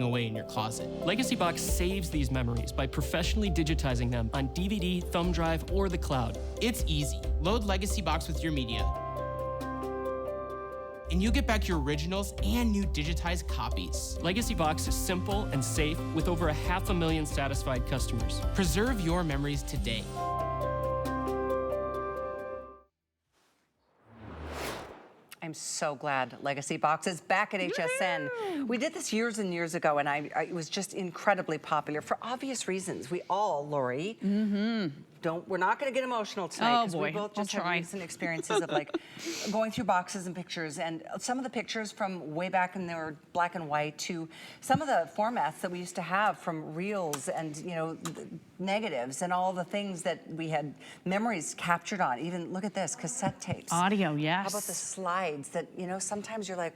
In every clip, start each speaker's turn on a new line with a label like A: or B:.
A: away in your closet. Legacybox saves these memories by professionally digitizing them on DVD, thumb drive, or the cloud.
B: It's easy. Load Legacybox with your media, and you get back your originals and new digitized copies.
A: Legacybox is simple and safe with over 500,000 satisfied customers.
B: Preserve your memories today.
C: I'm so glad Legacybox is back at HSN. We did this years and years ago, and it was just incredibly popular for obvious reasons. We all, Lori, we're not going to get emotional tonight because we both just had recent experiences of like going through boxes and pictures, and some of the pictures from way back in their black and white to some of the formats that we used to have from reels and, you know, negatives and all the things that we had memories captured on. Even look at this, cassette tapes.
D: Audio, yes.
C: How about the slides that, you know, sometimes you're like,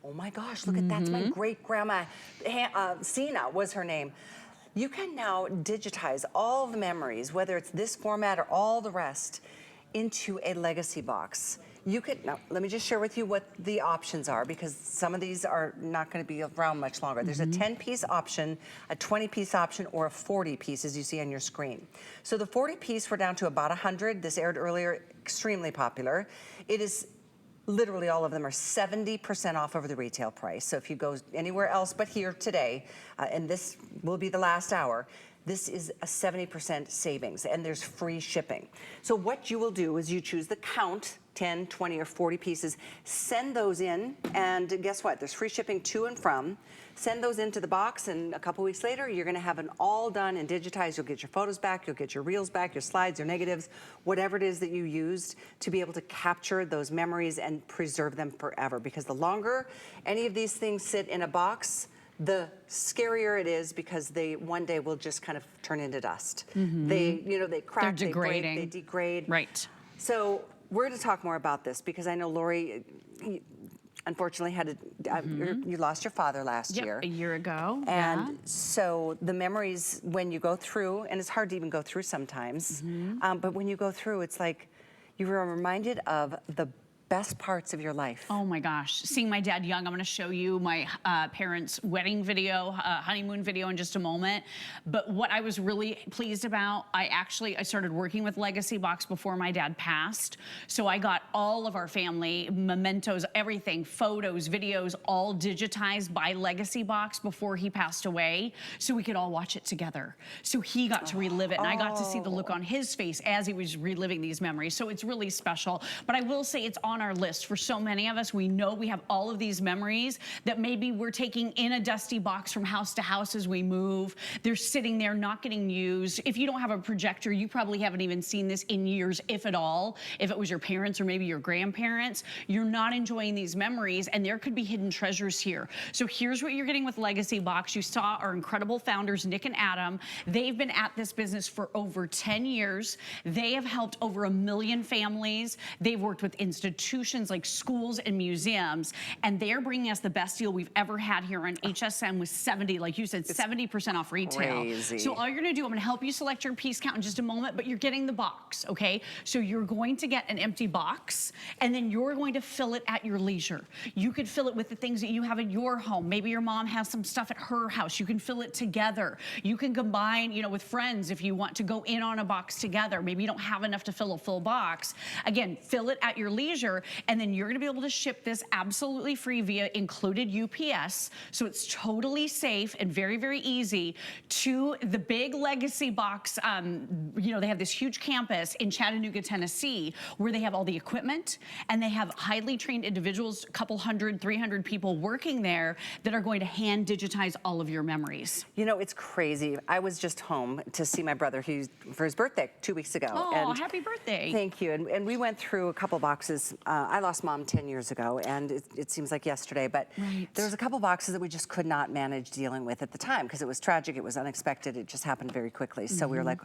C: oh my gosh, look at that's my great grandma, Sina was her name. You can now digitize all the memories, whether it's this format or all the rest, into a Legacybox. You could, now let me just share with you what the options are, because some of these are not going to be around much longer. There's a 10-piece option, a 20-piece option, or a 40-piece, as you see on your screen. So the 40-piece, we're down to about 100. This aired earlier, extremely popular. It is literally all of them are 70% off over the retail price. So if you go anywhere else but here today, and this will be the last hour, this is a 70% savings, and there's free shipping. So what you will do is you choose the count, 10, 20, or 40 pieces, send those in, and guess what? There's free shipping to and from. Send those into the box, and a couple weeks later, you're gonna have it all done and digitized. You'll get your photos back, you'll get your reels back, your slides, your negatives, whatever it is that you used to be able to capture those memories and preserve them forever. Because the longer any of these things sit in a box, the scarier it is, because they one day will just kind of turn into dust. They, you know, they crack, they break, they degrade.
D: Right.
C: So we're going to talk more about this, because I know Lori, unfortunately had you lost your father last year.
D: A year ago.
C: And so the memories, when you go through, and it's hard to even go through sometimes, but when you go through, it's like you were reminded of the best parts of your life.
D: Oh my gosh, seeing my dad young. I'm gonna show you my parents' wedding video, honeymoon video in just a moment. But what I was really pleased about, I started working with Legacybox before my dad passed. So I got all of our family mementos, everything, photos, videos, all digitized by Legacybox before he passed away, so we could all watch it together. So he got to relive it, and I got to see the look on his face as he was reliving these memories. So it's really special. But I will say it's on our list. For so many of us, we know we have all of these memories that maybe we're taking in a dusty box from house to house as we move. They're sitting there not getting used. If you don't have a projector, you probably haven't even seen this in years, if at all. If it was your parents or maybe your grandparents, you're not enjoying these memories, and there could be hidden treasures here. So here's what you're getting with Legacybox. You saw our incredible founders, Nick and Adam. They've been at this business for over 10 years. They have helped over 1 million families. They've worked with institutions like schools and museums, and they're bringing us the best deal we've ever had here on HSN with 70, like you said, 70% off retail.
C: Crazy.
D: So all you're gonna do, I'm gonna help you select your piece count in just a moment, but you're getting the box, okay? So you're going to get an empty box, and then you're going to fill it at your leisure. You could fill it with the things that you have in your home. Maybe your mom has some stuff at her house. You can fill it together. You can combine, you know, with friends if you want to go in on a box together. Maybe you don't have enough to fill a full box. Again, fill it at your leisure, and then you're gonna be able to ship this absolutely free via included UPS. So it's totally safe and very, very easy to the big Legacybox. You know, they have this huge campus in Chattanooga, Tennessee, where they have all the equipment, and they have highly trained individuals, a couple hundred, 300 people working there that are going to hand digitize all of your memories.
C: You know, it's crazy. I was just home to see my brother for his birthday 2 weeks ago.
D: Oh,
C: and
D: happy birthday.
C: Thank you. And we went through a couple boxes. I lost Mom 10 years ago, and it seems like yesterday, but there was a couple boxes that we just could not manage dealing with at the time, because it was tragic, it was unexpected, it just happened very quickly. So we were like,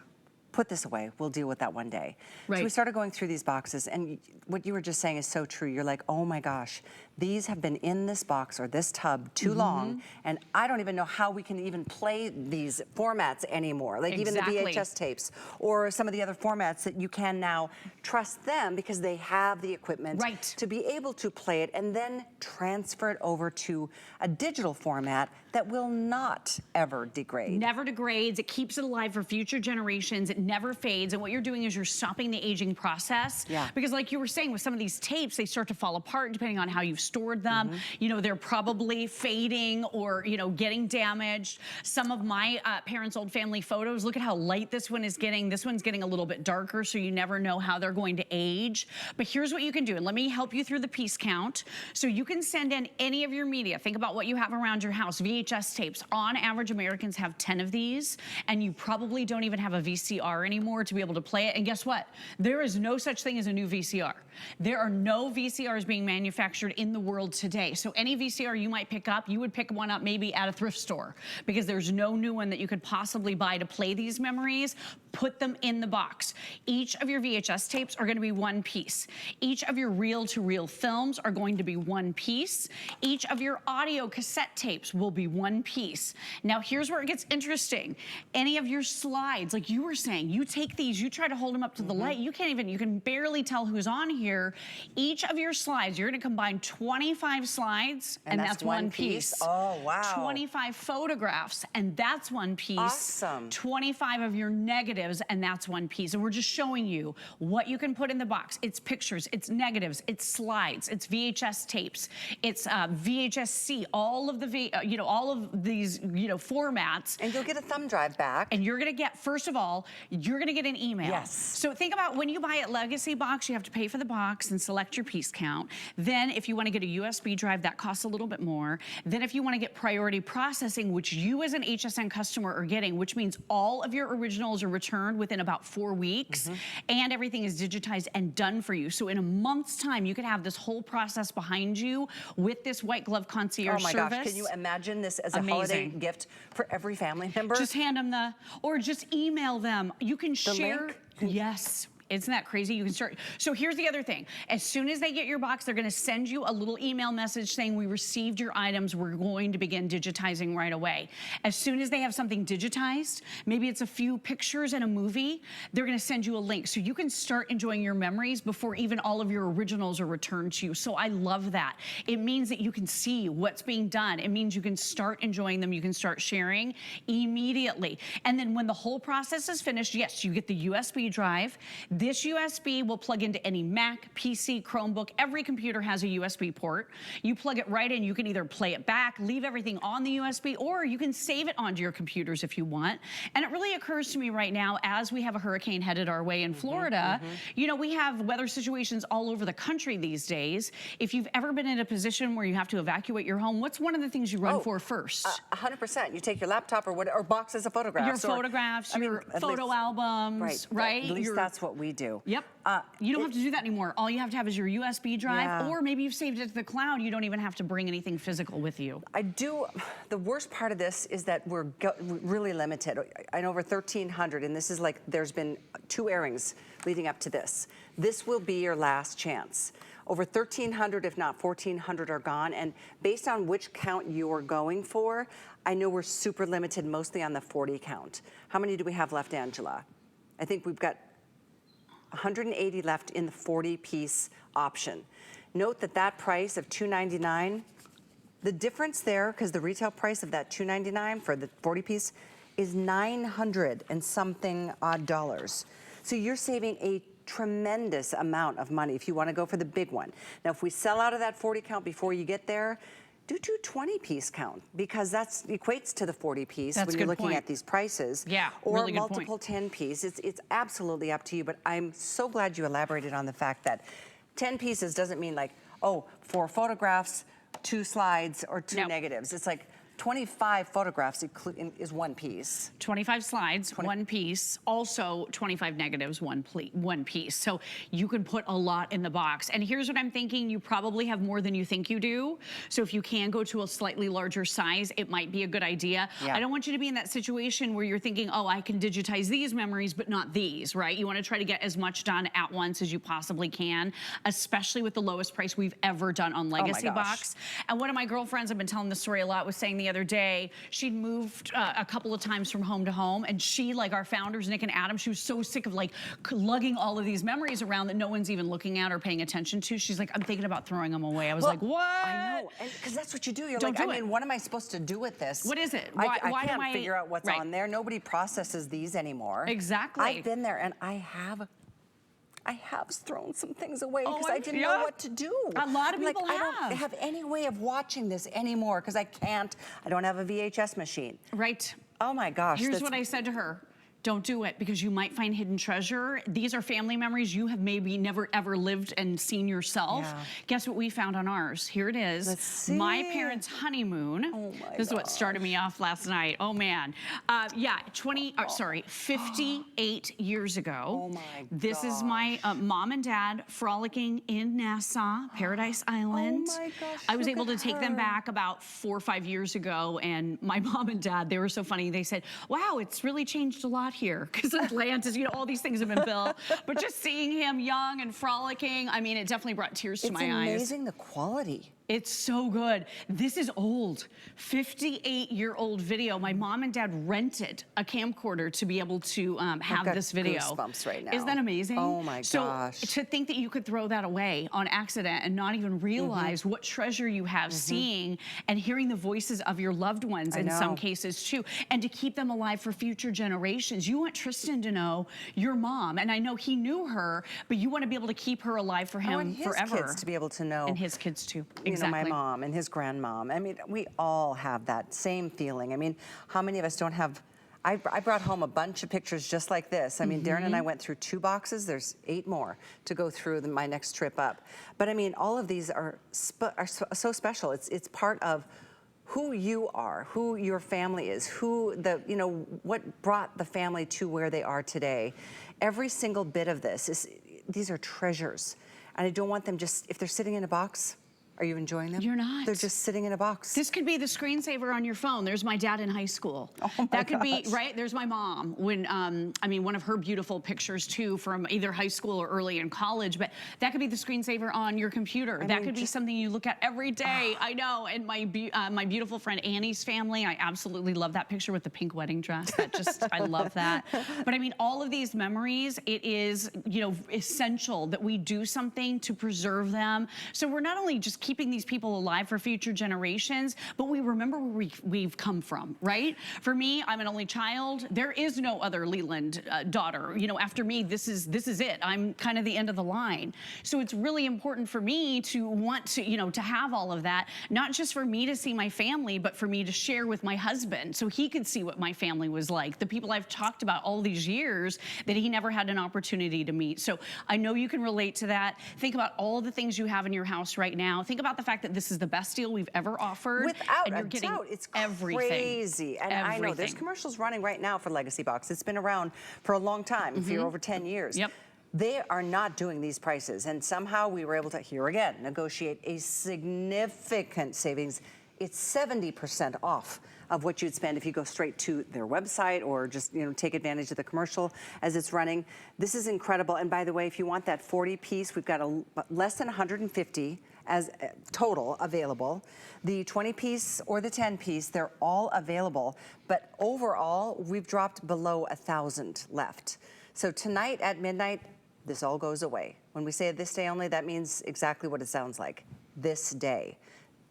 C: put this away. We'll deal with that one day.
D: Right.
C: So we started going through these boxes, and what you were just saying is so true. You're like, oh my gosh, these have been in this box or this tub too long, and I don't even know how we can even play these formats anymore. Like even the VHS tapes or some of the other formats that you can now trust them because they have the equipment to be able to play it and then transfer it over to a digital format that will not ever degrade.
D: Never degrades. It keeps it alive for future generations. It never fades. And what you're doing is you're stopping the aging process.
C: Yeah.
D: Because like you were saying, with some of these tapes, they start to fall apart depending on how you've stored them. You know, they're probably fading or, you know, getting damaged. Some of my parents' old family photos, look at how light this one is getting. This one's getting a little bit darker, so you never know how they're going to age. But here's what you can do, and let me help you through the piece count. So you can send in any of your media. Think about what you have around your house. VHS tapes. On average, Americans have 10 of these, and you probably don't even have a VCR anymore to be able to play it. And guess what? There is no such thing as a new VCR. There are no VCRs being manufactured in the world today. So any VCR you might pick up, you would pick one up maybe at a thrift store because there's no new one that you could possibly buy to play these memories. Put them in the box. Each of your VHS tapes are going to be one piece. Each of your reel-to-reel films are going to be one piece. Each of your audio cassette tapes will be one piece. Now here's where it gets interesting. Any of your slides, like you were saying, you take these, you try to hold them up to the light, you can't even, you can barely tell who's on here. Each of your slides, you're going to combine 25 slides, and that's one piece.
C: Oh, wow.
D: 25 photographs, and that's one piece.
C: Awesome.
D: 25 of your negatives, and that's one piece. And we're just showing you what you can put in the box. It's pictures, it's negatives, it's slides, it's VHS tapes, it's VHS-C, all of the, all of these, formats.
C: And you'll get a thumb drive back.
D: And you're gonna get, first of all, you're gonna get an email.
C: Yes.
D: So think about when you buy at Legacybox, you have to pay for the box and select your piece count. Then if you wanna get a USB drive, that costs a little bit more. Then if you wanna get priority processing, which you as an HSN customer are getting, which means all of your originals are returned within about 4 weeks, and everything is digitized and done for you. So in a month's time, you can have this whole process behind you with this white glove concierge service.
C: Oh my gosh, can you imagine this as a holiday gift for every family member?
D: Just hand them or just email them. You can share.
C: Link?
D: Yes. Isn't that crazy? You can start. So here's the other thing. As soon as they get your box, they're going to send you a little email message saying, we received your items. We're going to begin digitizing right away. As soon as they have something digitized, maybe it's a few pictures and a movie, they're going to send you a link. So you can start enjoying your memories before even all of your originals are returned to you. So I love that. It means that you can see what's being done. It means you can start enjoying them. You can start sharing immediately. And then when the whole process is finished, yes, you get the USB drive. This USB will plug into any Mac, PC, Chromebook. Every computer has a USB port. You plug it right in. You can either play it back, leave everything on the USB, or you can save it onto your computers if you want. And it really occurs to me right now, as we have a hurricane headed our way in Florida, we have weather situations all over the country these days. If you've ever been in a position where you have to evacuate your home, what's one of the things you run for first?
C: 100%. You take your laptop or whatever, or boxes of photographs.
D: Your photographs, your photo albums, right?
C: At least that's what we do.
D: Yep. You don't have to do that anymore. All you have to have is your USB drive, or maybe you've saved it to the cloud. You don't even have to bring anything physical with you.
C: I do. The worst part of this is that we're really limited. I know over 1,300, and this is like, there's been 2 airings leading up to this. This will be your last chance. Over 1,300, if not 1,400 are gone, and based on which count you're going for, I know we're super limited, mostly on the 40 count. How many do we have left, Angela? I think we've got 180 left in the 40-piece option. Note that that price of $299, the difference there, because the retail price of that $299 for the 40-piece is $900 and something odd dollars. So you're saving a tremendous amount of money if you want to go for the big one. Now, if we sell out of that 40 count before you get there, do 20-piece count, because that equates to the 40-piece when you're looking at these prices.
D: Yeah,
C: or
D: really good
C: multiple 10-piece. It's absolutely up to you, but I'm so glad you elaborated on the fact that 10 pieces doesn't mean like, oh, 4 photographs, 2 slides, or 2 negatives. It's like 25 photographs is one piece.
D: 25 slides, one piece. Also 25 negatives, one piece. So you can put a lot in the box. And here's what I'm thinking, you probably have more than you think you do. So if you can go to a slightly larger size, it might be a good idea.
C: Yeah.
D: I don't want you to be in that situation where you're thinking, oh, I can digitize these memories, but not these, right? You want to try to get as much done at once as you possibly can, especially with the lowest price we've ever done on Legacybox. And one of my girlfriends, I've been telling this story a lot, was saying the other day, she'd moved a couple of times from home to home, and she, like our founders, Nick and Adam, she was so sick of like lugging all of these memories around that no one's even looking at or paying attention to. She's like, I'm thinking about throwing them away. I was like, what?
C: I know, because that's what you do. You're like, I mean, what am I supposed to do with this?
D: What is it?
C: I can't figure out what's on there. Nobody processes these anymore.
D: Exactly.
C: I've been there, and I have thrown some things away because I didn't know what to do.
D: A lot of people
C: I don't have any way of watching this anymore because I don't have a VHS machine.
D: Right.
C: Oh my gosh.
D: Here's what I said to her. Don't do it because you might find hidden treasure. These are family memories you have maybe never ever lived and seen yourself. Yeah. Guess what we found on ours? Here it is.
C: Let's see.
D: My parents' honeymoon.
C: Oh my
D: This is what started me off last night. Oh man. Yeah, 58 years ago.
C: Oh my
D: This is my mom and dad frolicking in Nassau, Paradise Island.
C: Oh my gosh.
D: I was able to take them back about 4 or 5 years ago, and my mom and dad, they were so funny. They said, wow, it's really changed a lot here because Atlantis, you know, all these things have been built. But just seeing him young and frolicking, I mean, it definitely brought tears to my eyes.
C: It's amazing the quality.
D: It's so good. This is old, 58-year-old video. My mom and dad rented a camcorder to be able to have this video.
C: Goosebumps right now.
D: Isn't that amazing?
C: Oh my gosh.
D: So to think that you could throw that away on accident and not even realize what treasure you have seeing and hearing the voices of your loved ones in some cases too, and to keep them alive for future generations. You want Tristan to know your mom, and I know he knew her, but you want to be able to keep her alive for him forever.
C: His kids to be able to know.
D: And his kids too.
C: You know, my mom and his grandmom. I mean, we all have that same feeling. I mean, how many of us don't have... I brought home a bunch of pictures just like this. I mean, Darren and I went through 2 boxes. There's 8 more to go through my next trip up. But I mean, all of these are so special. It's part of who you are, who your family is, what brought the family to where they are today. Every single bit of these are treasures. And I don't want them just, if they're sitting in a box, are you enjoying them?
D: You're not.
C: They're just sitting in a box.
D: This could be the screensaver on your phone. There's my dad in high school.
C: Oh my
D: That could
C: gosh.
D: be, right? There's my mom when, I mean, one of her beautiful pictures too from either high school or early in college, but that could be the screensaver on your computer. That could be something you look at every day. I know, and my beautiful friend Annie's family, I absolutely love that picture with the pink wedding dress. That just, I love that. But I mean, all of these memories, it is, you know, essential that we do something to preserve them. So we're not only just keeping these people alive for future generations, but we remember where we've come from, right? For me, I'm an only child. There is no other Leland daughter. You know, after me, this is it. I'm kind of the end of the line. So it's really important for me to want to, you know, to have all of that, not just for me to see my family, but for me to share with my husband so he could see what my family was like, the people I've talked about all these years that he never had an opportunity to meet. So I know you can relate to that. Think about all the things you have in your house right now. Think about the fact that this is the best deal we've ever offered.
C: Without
D: and you're
C: a
D: getting
C: doubt, it's
D: everything.
C: crazy. And I know there's commercials running right now for Legacybox. It's been around for a long time, for over 10 years.
D: Yep.
C: They are not doing these prices. And somehow we were able to, here again, negotiate a significant savings. It's 70% off of what you'd spend if you go straight to their website or just, you know, take advantage of the commercial as it's running. This is incredible. And by the way, if you want that 40-piece, we've got less than 150 as total available. The 20-piece or the 10-piece, they're all available. But overall, we've dropped below 1,000 left. So tonight at midnight, this all goes away. When we say this day only, that means exactly what it sounds like. This day.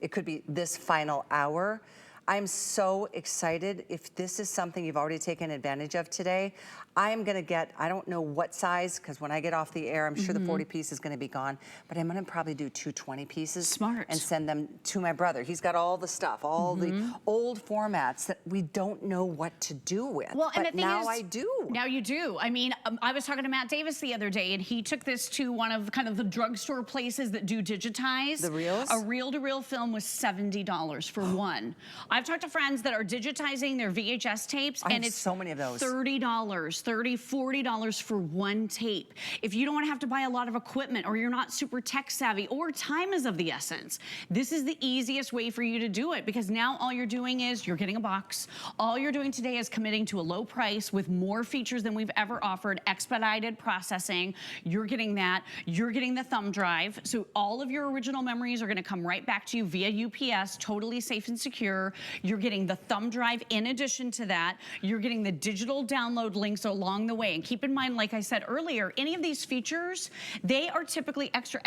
C: It could be this final hour. I'm so excited. If this is something you've already taken advantage of today, I am gonna get, I don't know what size, because when I get off the air, I'm sure the 40-piece is gonna be gone, but I'm gonna probably do 2 20-pieces.
D: Smart.
C: And send them to my brother. He's got all the stuff, all the old formats that we don't know what to do with.
D: Well, and
C: but
D: the thing
C: now
D: is,
C: I do.
D: Now you do. I mean, I was talking to Matt Davis the other day, and he took this to one of kind of the drugstore places that do digitize.
C: The reels?
D: A reel-to-reel film was $70 for one. I've talked to friends that are digitizing their VHS tapes, and it's
C: so many of those.
D: $30, $40 for one tape. If you don't want to have to buy a lot of equipment, or you're not super tech savvy, or time is of the essence, this is the easiest way for you to do it, because now all you're doing is you're getting a box. All you're doing today is committing to a low price with more features than we've ever offered, expedited processing. You're getting that. You're getting the thumb drive. So all of your original memories are going to come right back to you via UPS, totally safe and secure. You're getting the thumb drive in addition to that. You're getting the digital download links along the way. And keep in mind, like I said earlier, any of these features, they are typically extra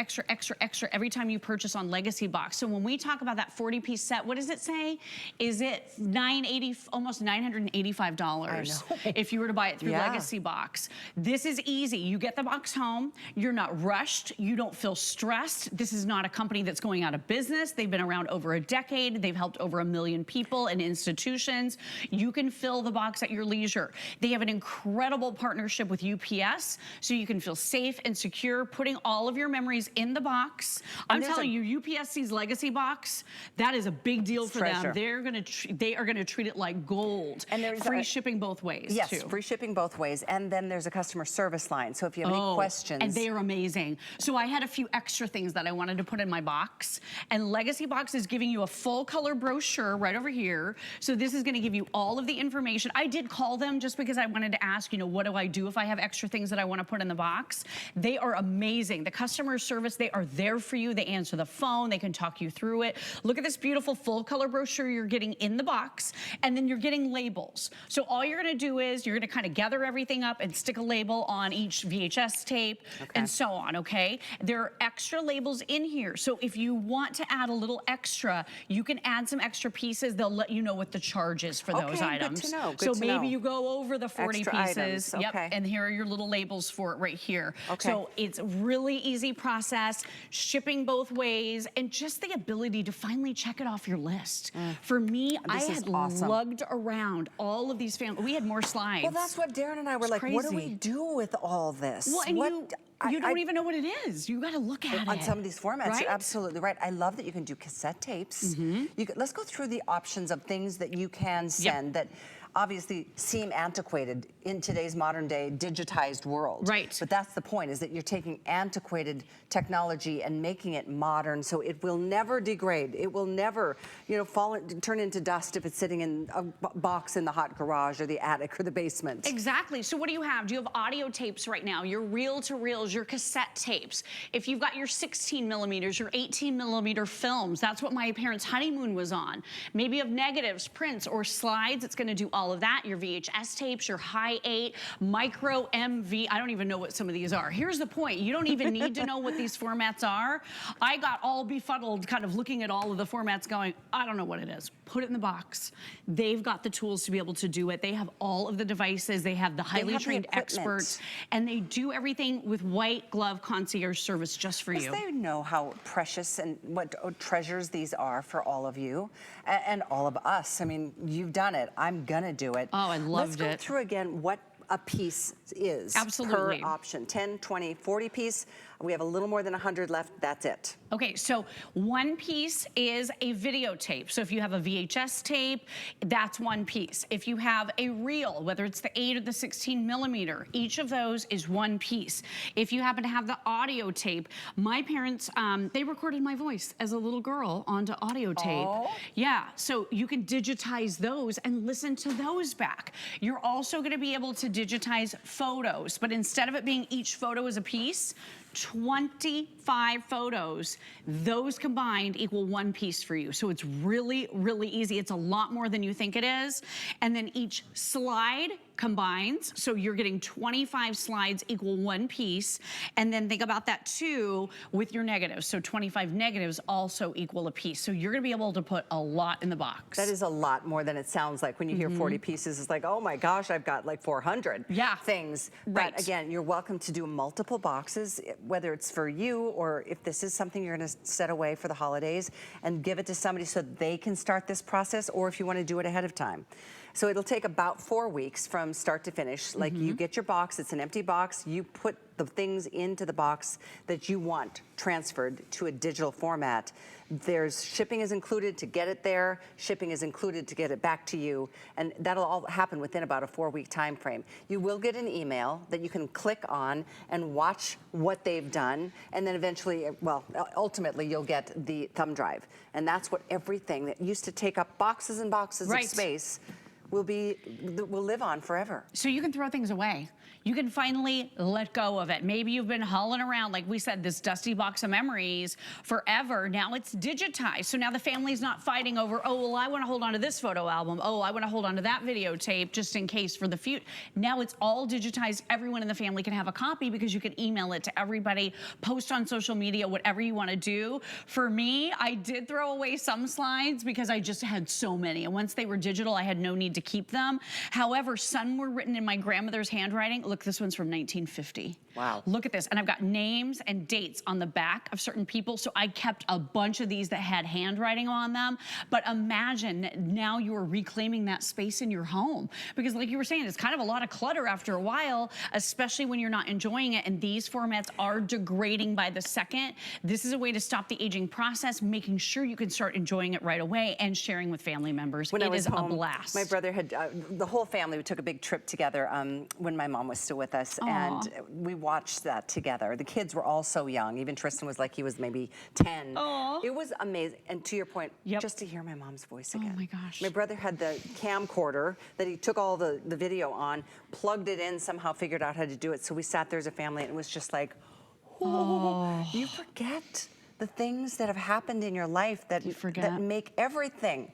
D: every time you purchase on Legacybox. So when we talk about that 40-piece set, what does it say? Is it almost $985 if you were to buy it through Legacybox? This is easy. You get the box home. You're not rushed. You don't feel stressed. This is not a company that's going out of business. They've been around over a decade. They've helped over 1 million people and institutions. You can fill the box at your leisure. They have an incredible partnership with UPS, so you can feel safe and secure putting all of your memories in the box. I'm telling you, UPS sees Legacybox. That is a big deal for them. They are going to treat it like gold. And there's free shipping both ways.
C: Yes,
D: too.
C: Free shipping both ways. And then there's a customer service line. So if you have any questions.
D: And they are amazing. So I had a few extra things that I wanted to put in my box. And Legacybox is giving you a full color brochure right over here. So this is going to give you all of the information. I did call them just because I wanted to ask, you know, what do I do if I have extra things that I want to put in the box? They are amazing. The customer service, they are there for you. They answer the phone. They can talk you through it. Look at this beautiful full color brochure you're getting in the box. And then you're getting labels. So all you're going to do is you're going to kind of gather everything up and stick a label on each VHS tape and so on, okay? There are extra labels in here. So if you want to add a little extra, you can add some extra pieces. They'll let you know what the charge is for those items.
C: Good to know.
D: So maybe you go over the 40
C: extra
D: pieces.
C: Items.
D: Yep. And here are your little labels for it right here.
C: Okay.
D: So it's a really easy process, shipping both ways, and just the ability to finally check it off your list. For me, I had lugged around all of these families. We had more slides.
C: Well, that's what Darren and I were like, what do we do with all this?
D: Well, and you don't even know what it is. You got to look at it.
C: On some of these formats,
D: right?
C: You're absolutely right. I love that you can do cassette tapes. Let's go through the options of things that you can send that obviously seem antiquated in today's modern day digitized world.
D: Right.
C: But that's the point, is that you're taking antiquated technology and making it modern, so it will never degrade. It will never, you know, turn into dust if it's sitting in a box in the hot garage or the attic or the basement.
D: Exactly. So what do you have? Do you have audio tapes right now? Your reel-to-reels, your cassette tapes. If you've got your 16 millimeters, your 18 millimeter films, that's what my parents' honeymoon was on. Maybe you have negatives, prints, or slides. It's going to do all of that. Your VHS tapes, your high 8, micro MV. I don't even know what some of these are. Here's the point. You don't even need to know what these formats are. I got all befuddled kind of looking at all of the formats going, I don't know what it is. Put it in the box. They've got the tools to be able to do it. They have all of the devices. They have the highly trained experts, and they do everything with white glove concierge service just for you.
C: They know how precious and what treasures these are for all of you and all of us. I mean, you've done it. I'm gonna do it.
D: Oh, I loved it.
C: Let's go through again what a piece is per option. 10, 20, 40 piece. We have a little more than 100 left. That's it.
D: Okay, so one piece is a videotape. So if you have a VHS tape, that's one piece. If you have a reel, whether it's the 8 or the 16 millimeter, each of those is one piece. If you happen to have the audio tape, my parents, they recorded my voice as a little girl onto audio tape. Yeah, so you can digitize those and listen to those back. You're also gonna be able to digitize photos, but instead of it being each photo as a piece, 25 photos, those combined equal one piece for you. So it's really, really easy. It's a lot more than you think it is. And then each slide combines, so you're getting 25 slides equal one piece. And then think about that too with your negatives. So 25 negatives also equal a piece. So you're gonna be able to put a lot in the box.
C: That is a lot more than it sounds like. When you hear 40 pieces, it's like, oh my gosh, I've got like 400 things.
D: Right.
C: But again, you're welcome to do multiple boxes, whether it's for you or if this is something you're gonna set away for the holidays and give it to somebody so they can start this process, or if you wanna do it ahead of time. So it'll take about 4 weeks from start to finish. Like you get your box, it's an empty box, you put the things into the box that you want transferred to a digital format. There's shipping is included to get it there, shipping is included to get it back to you, and that'll all happen within about a 4-week time frame. You will get an email that you can click on and watch what they've done, and then eventually, well, ultimately you'll get the thumb drive. And that's what everything that used to take up boxes and boxes of space will live on forever.
D: So you can throw things away. You can finally let go of it. Maybe you've been hauling around, like we said, this dusty box of memories forever. Now it's digitized. So now the family's not fighting over, oh, well, I want to hold on to this photo album. Oh, I want to hold on to that videotape just in case for the future. Now it's all digitized. Everyone in the family can have a copy because you can email it to everybody, post on social media, whatever you want to do. For me, I did throw away some slides because I just had so many. And once they were digital, I had no need to keep them. However, some were written in my grandmother's handwriting. Look, this one's from 1950.
C: Wow.
D: Look at this. And I've got names and dates on the back of certain people. So I kept a bunch of these that had handwriting on them. But imagine now you are reclaiming that space in your home. Because like you were saying, it's kind of a lot of clutter after a while, especially when you're not enjoying it. And these formats are degrading by the second. This is a way to stop the aging process, making sure you can start enjoying it right away and sharing with family members.
C: When
D: it
C: I was
D: is
C: home,
D: a blast.
C: my brother had, the whole family, we took a big trip together when my mom was still with us.
D: Aww.
C: And we watched that together. The kids were all so young. Even Tristan was like, he was maybe 10.
D: Aww.
C: It was amazing. And to your point, just to hear my mom's voice again.
D: Oh my gosh.
C: My brother had the camcorder that he took all the video on, plugged it in, somehow figured out how to do it. So we sat there as a family and it was just like, oh. You forget the things that have happened in your life that make everything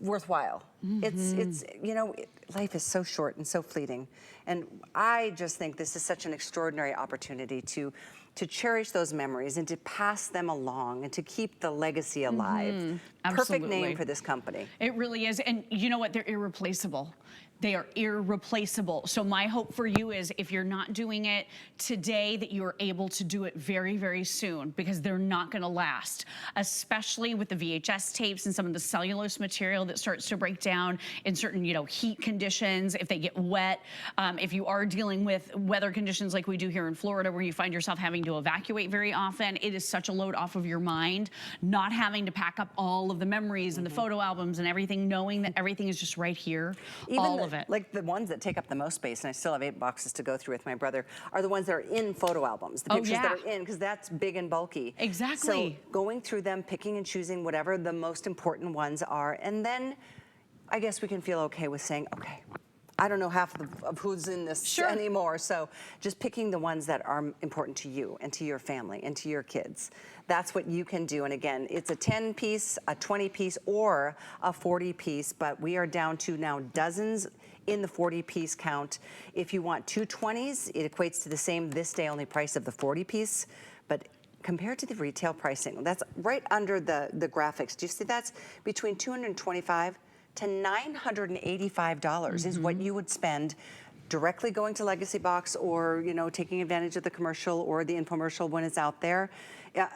C: worthwhile. It's you know, life is so short and so fleeting, and I just think this is such an extraordinary opportunity to cherish those memories and to pass them along and to keep the legacy alive. Perfect name for this company.
D: It really is, and you know what? They're irreplaceable. They are irreplaceable. So my hope for you is if you're not doing it today, that you're able to do it very, very soon, because they're not gonna last, especially with the VHS tapes and some of the cellulose material that starts to break down in certain, heat conditions, if they get wet, if you are dealing with weather conditions like we do here in Florida, where you find yourself having to evacuate very often, it is such a load off of your mind, not having to pack up all of the memories and the photo albums and everything, knowing that everything is just right here, all of it.
C: Like the ones that take up the most space, and I still have 8 boxes to go through with my brother, are the ones that are in photo albums, the pictures that are in, because that's big and bulky.
D: Exactly.
C: So going through them, picking and choosing whatever the most important ones are, and then I guess we can feel okay with saying, okay, I don't know half of who's in this anymore, so just picking the ones that are important to you and to your family and to your kids. That's what you can do. And again, it's a 10-piece, a 20-piece, or a 40-piece, but we are down to now dozens in the 40-piece count. If you want 2 20s, it equates to the same this day only price of the 40-piece, but compared to the retail pricing, that's right under the graphics. Do you see that's between $225 to $985 is what you would spend directly going to Legacybox, or taking advantage of the commercial or the infomercial when it's out there. Yeah,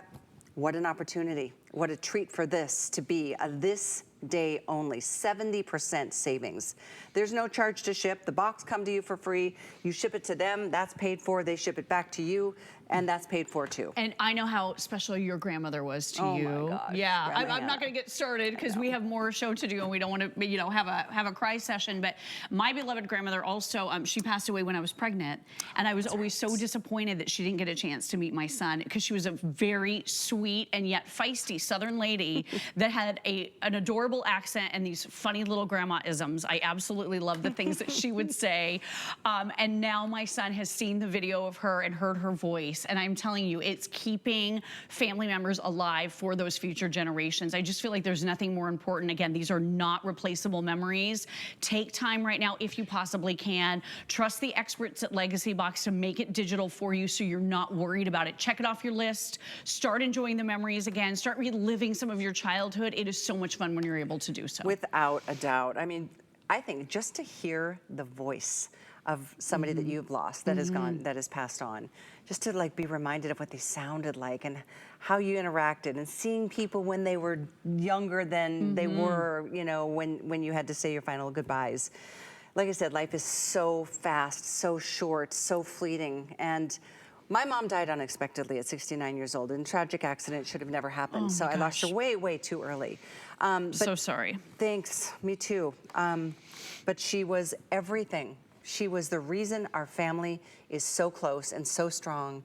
C: what an opportunity. What a treat for this to be a this day only, 70% savings. There's no charge to ship. The box come to you for free. You ship it to them, that's paid for. They ship it back to you, and that's paid for too.
D: And I know how special your grandmother was to you.
C: Oh my gosh.
D: Yeah, I'm not going to get started because we have more show to do and we don't want to, have a cry session. But my beloved grandmother also, she passed away when I was pregnant, and I was always so disappointed that she didn't get a chance to meet my son, because she was a very sweet and yet feisty Southern lady that had an adorable accent and these funny little grandma-isms. I absolutely love the things that she would say. And now my son has seen the video of her and heard her voice. And I'm telling you, it's keeping family members alive for those future generations. I just feel like there's nothing more important. Again, these are not replaceable memories. Take time right now if you possibly can. Trust the experts at Legacybox to make it digital for you so you're not worried about it. Check it off your list. Start enjoying the memories again. Start reliving some of your childhood. It is so much fun when you're able to do so.
C: Without a doubt. I mean, I think just to hear the voice of somebody that you've lost, that has gone, that has passed on. Just to like be reminded of what they sounded like and how you interacted, and seeing people when they were younger than they were, you know, when you had to say your final goodbyes. Like I said, life is so fast, so short, so fleeting. And my mom died unexpectedly at 69 years old in a tragic accident. Should have never happened.
D: Oh
C: So
D: my
C: I lost her
D: gosh.
C: way, way too early.
D: So sorry.
C: Thanks, me too. But she was everything. She was the reason our family is so close and so strong.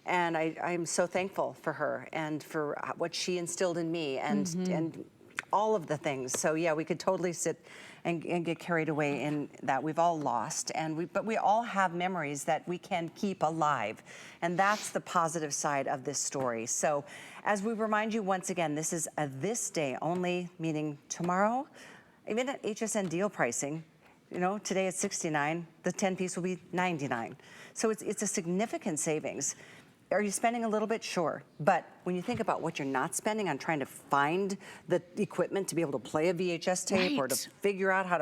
C: And I'm so thankful for her and for what she instilled in me and all of the things. So yeah, we could totally sit and get carried away in that. We've all lost, but we all have memories that we can keep alive. And that's the positive side of this story. So as we remind you once again, this is a this day only, meaning tomorrow, even at HSN deal pricing, you know, today it's 69, the 10 piece will be 99. So it's a significant savings. Are you spending a little bit? Sure. But when you think about what you're not spending on trying to find the equipment to be able to play a VHS tape or to
D: Right.
C: figure out how to